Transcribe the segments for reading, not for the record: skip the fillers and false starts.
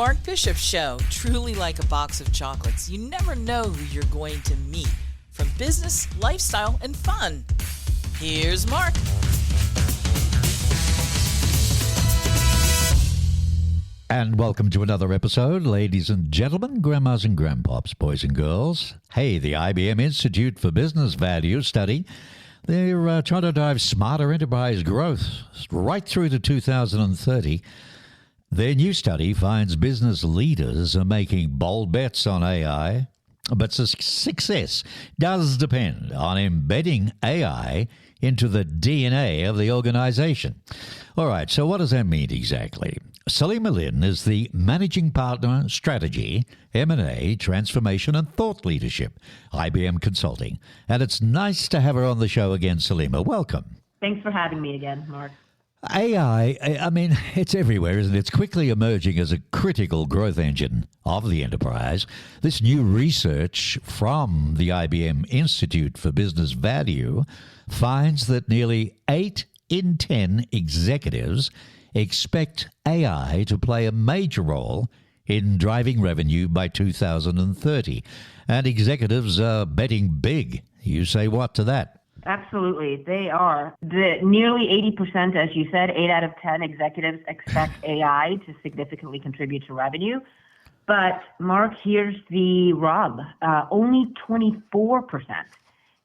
Mark Bishop Show. Truly like a box of chocolates. You never know who you're going to meet. From business, lifestyle, and fun. Here's Mark. And welcome to another episode, ladies and gentlemen, grandmas and grandpops, boys and girls. Hey, the IBM Institute for Business Value study, they're trying to drive smarter enterprise growth right through to 2030. Their new study finds business leaders are making bold bets on AI, but success does depend on embedding AI into the DNA of the organization. All right, so what does that mean exactly? Salima Lin is the Managing Partner, Strategy, M&A, Transformation and Thought Leadership, IBM Consulting. And it's nice to have her on the show again, Salima. Welcome. Thanks for having me again, Mark. AI, I mean, it's everywhere, isn't it? It's quickly emerging as a critical growth engine of the enterprise. This new research from the IBM Institute for Business Value finds that nearly 8 in 10 executives expect AI to play a major role in driving revenue by 2030. And executives are betting big. You say what to that? Absolutely, they are. Nearly 80%, as you said, 8 out of 10 executives expect AI to significantly contribute to revenue. But, Mark, here's the rub. Only 24%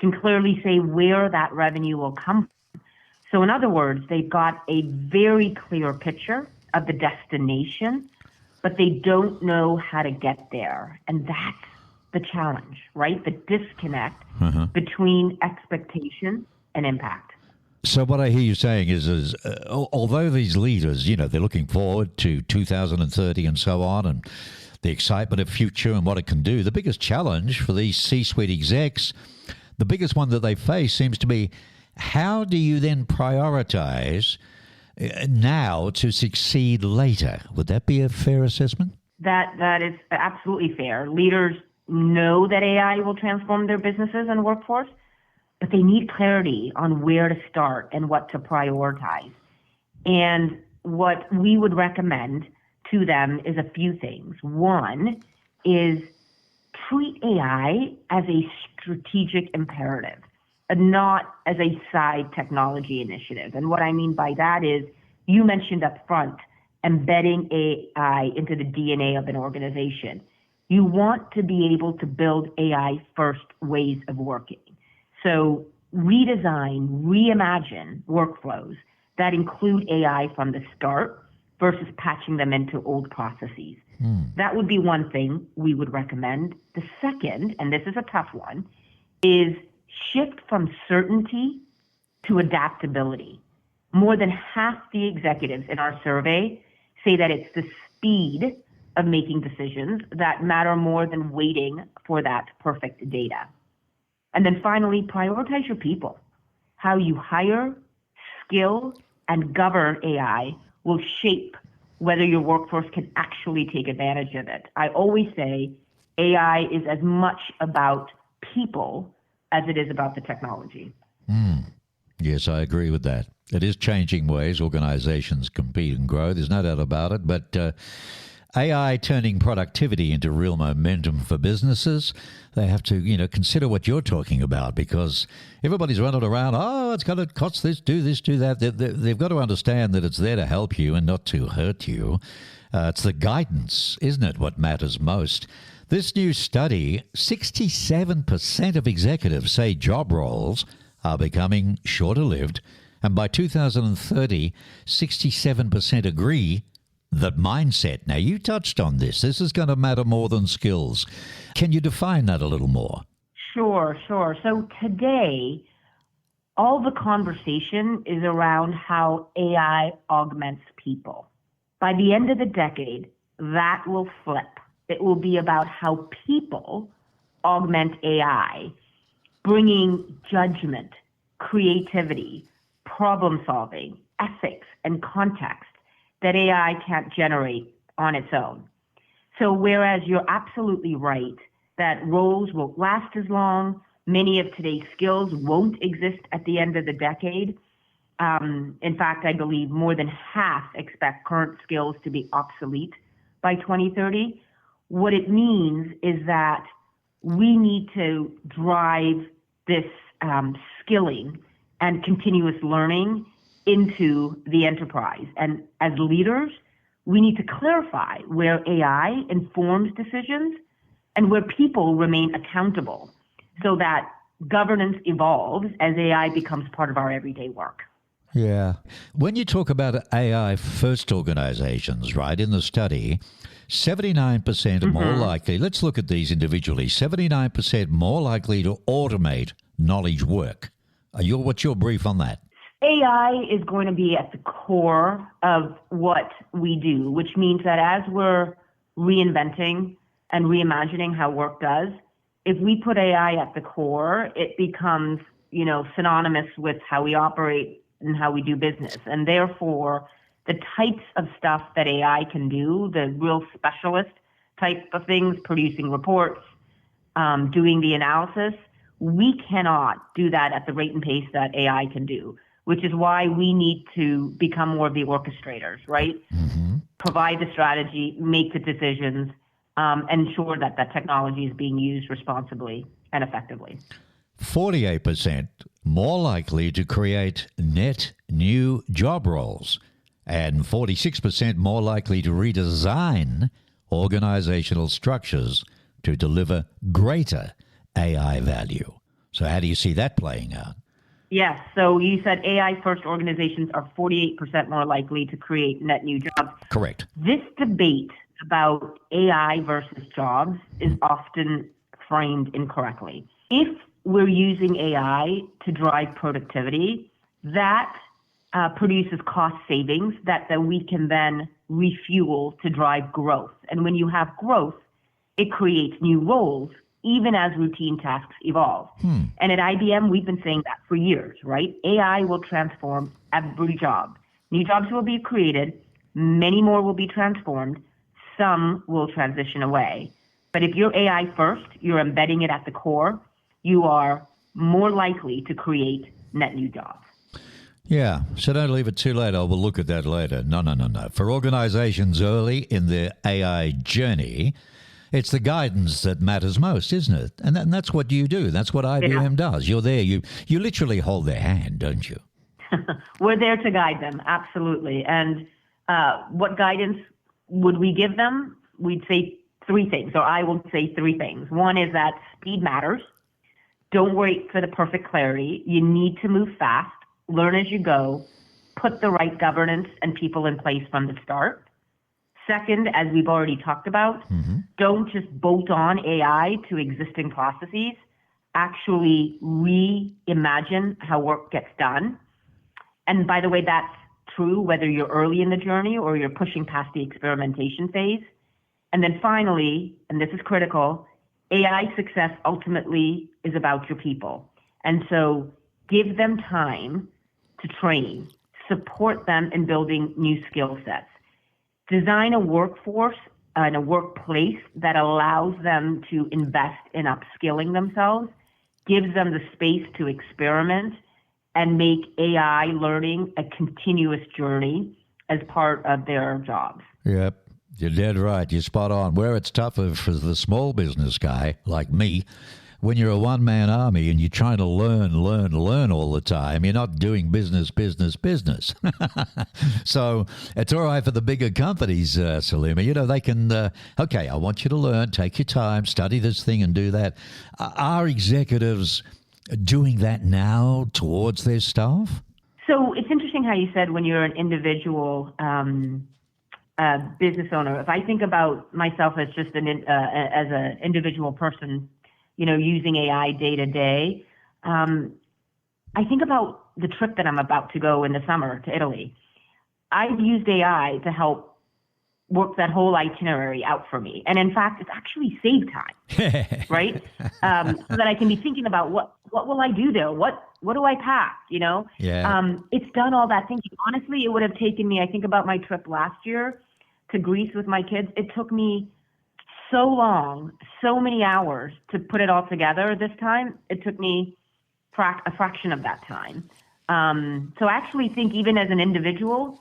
can clearly say where that revenue will come from. So, in other words, they've got a very clear picture of the destination, but they don't know how to get there. And that's the challenge, right? The disconnect between expectation and impact. So what I hear you saying is although these leaders, you know, they're looking forward to 2030 and so on, and the excitement of future and what it can do, the biggest challenge for these C-suite execs, the biggest one that they face seems to be, how do you then prioritize now to succeed later? Would that be a fair assessment? That is absolutely fair. Leaders know that AI will transform their businesses and workforce, but they need clarity on where to start and what to prioritize. And what we would recommend to them is a few things. One is treat AI as a strategic imperative, and not as a side technology initiative. And what I mean by that is, you mentioned up front, embedding AI into the DNA of an organization. You want to be able to build AI-first ways of working. So redesign, reimagine workflows that include AI from the start versus patching them into old processes. That would be one thing we would recommend. The second, and this is a tough one, is shift from certainty to adaptability. More than half the executives in our survey say that it's the speed of making decisions that matter more than waiting for that perfect data. And then finally, prioritize your people. How you hire, skill, and govern AI will shape whether your workforce can actually take advantage of it. I always say AI is as much about people as it is about the technology. Yes, I agree with that. It is changing ways organizations compete and grow. There's no doubt about it. But AI turning productivity into real momentum for businesses, they have to, consider what you're talking about, because everybody's running around, it's going to cost this, do that. They've got to understand that it's there to help you and not to hurt you. It's the guidance, isn't it, what matters most? This new study, 67% of executives say job roles are becoming shorter-lived, and by 2030, 67% agree that mindset. Now, you touched on this. This is going to matter more than skills. Can you define that a little more? Sure. So today, all the conversation is around how AI augments people. By the end of the decade, that will flip. It will be about how people augment AI, bringing judgment, creativity, problem solving, ethics, and context that AI can't generate on its own. So whereas you're absolutely right that roles won't last as long, many of today's skills won't exist at the end of the decade. In fact, I believe more than half expect current skills to be obsolete by 2030. What it means is that we need to drive this skilling and continuous learning into the enterprise. And as leaders, we need to clarify where AI informs decisions and where people remain accountable so that governance evolves as AI becomes part of our everyday work. Yeah. When you talk about AI first organizations, right, in the study, 79% are more likely, let's look at these individually, 79% more likely to automate knowledge work. What's your brief on that? AI is going to be at the core of what we do, which means that as we're reinventing and reimagining how work does, if we put AI at the core, it becomes, synonymous with how we operate and how we do business. And therefore, the types of stuff that AI can do, the real specialist type of things, producing reports, doing the analysis, we cannot do that at the rate and pace that AI can do, which is why we need to become more of the orchestrators, right? Mm-hmm. Provide the strategy, make the decisions, ensure that that technology is being used responsibly and effectively. 48% more likely to create net new job roles, and 46% more likely to redesign organizational structures to deliver greater AI value. So how do you see that playing out? Yes. So you said AI-first organizations are 48% more likely to create net new jobs. Correct. This debate about AI versus jobs is often framed incorrectly. If we're using AI to drive productivity, that produces cost savings that we can then refuel to drive growth. And when you have growth, it creates new roles, even as routine tasks evolve. And at IBM, we've been saying that for years, right? AI will transform every job. New jobs will be created, many more will be transformed, some will transition away. But if you're AI first, you're embedding it at the core, you are more likely to create net new jobs. Yeah, so don't leave it too late. We'll look at that later. No. For organizations early in their AI journey, it's the guidance that matters most, isn't it? And that's what you do. That's what IBM does. You're there. You literally hold their hand, don't you? We're there to guide them, absolutely. And what guidance would we give them? We'd say three things, or I will say three things. One is that speed matters. Don't wait for the perfect clarity. You need to move fast, learn as you go, put the right governance and people in place from the start. Second, as we've already talked about, don't just bolt on AI to existing processes. Actually reimagine how work gets done. And by the way, that's true whether you're early in the journey or you're pushing past the experimentation phase. And then finally, and this is critical, AI success ultimately is about your people. And so give them time to train, support them in building new skill sets. Design a workforce and a workplace that allows them to invest in upskilling themselves, gives them the space to experiment, and make AI learning a continuous journey as part of their jobs. Yep, you're dead right. You're spot on. Where it's tougher for the small business guy like me, when you're a one-man army and you're trying to learn all the time, you're not doing business. So it's all right for the bigger companies, Salima. They can, okay, I want you to learn, take your time, study this thing and do that. Are executives doing that now towards their staff? So it's interesting how you said when you're an individual business owner. If I think about myself as just as an individual person, using AI day to day, I think about the trip that I'm about to go in the summer to Italy. I've used AI to help work that whole itinerary out for me. And in fact, it's actually saved time, right? So that I can be thinking about what will I do there? What do I pack? Yeah. It's done all that thinking. Honestly, it would have taken me, I think about my trip last year to Greece with my kids. It took me so long, so many hours to put it all together this time. It took me a fraction of that time. So I actually think even as an individual,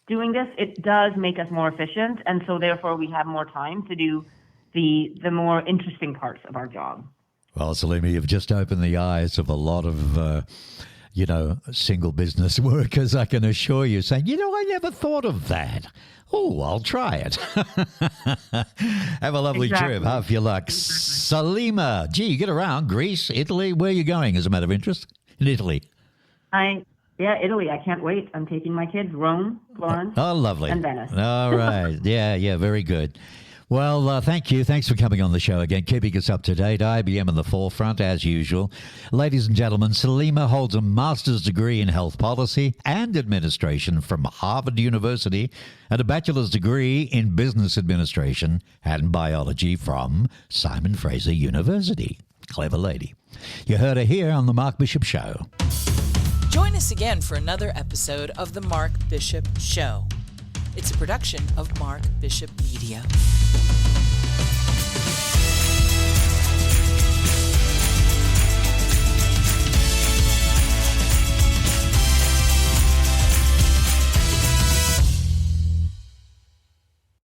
doing this, it does make us more efficient, and so therefore we have more time to do the more interesting parts of our job. Well, Salima, you've just opened the eyes of a lot of, single business workers, I can assure you, saying, I never thought of that. Oh, I'll try it. Have a lovely trip. Have your luck. Salima, gee, you get around. Greece, Italy, where are you going, as a matter of interest? In Italy. Italy. I can't wait. I'm taking my kids. Rome, Florence. Oh, lovely. And Venice. All right. Yeah, very good. Well, thank you. Thanks for coming on the show again, keeping us up to date. IBM in the forefront, as usual. Ladies and gentlemen, Salima holds a master's degree in health policy and administration from Harvard University and a bachelor's degree in business administration and biology from Simon Fraser University. Clever lady. You heard her here on The Mark Bishop Show. Join us again for another episode of The Mark Bishop Show. It's a production of Mark Bishop Media.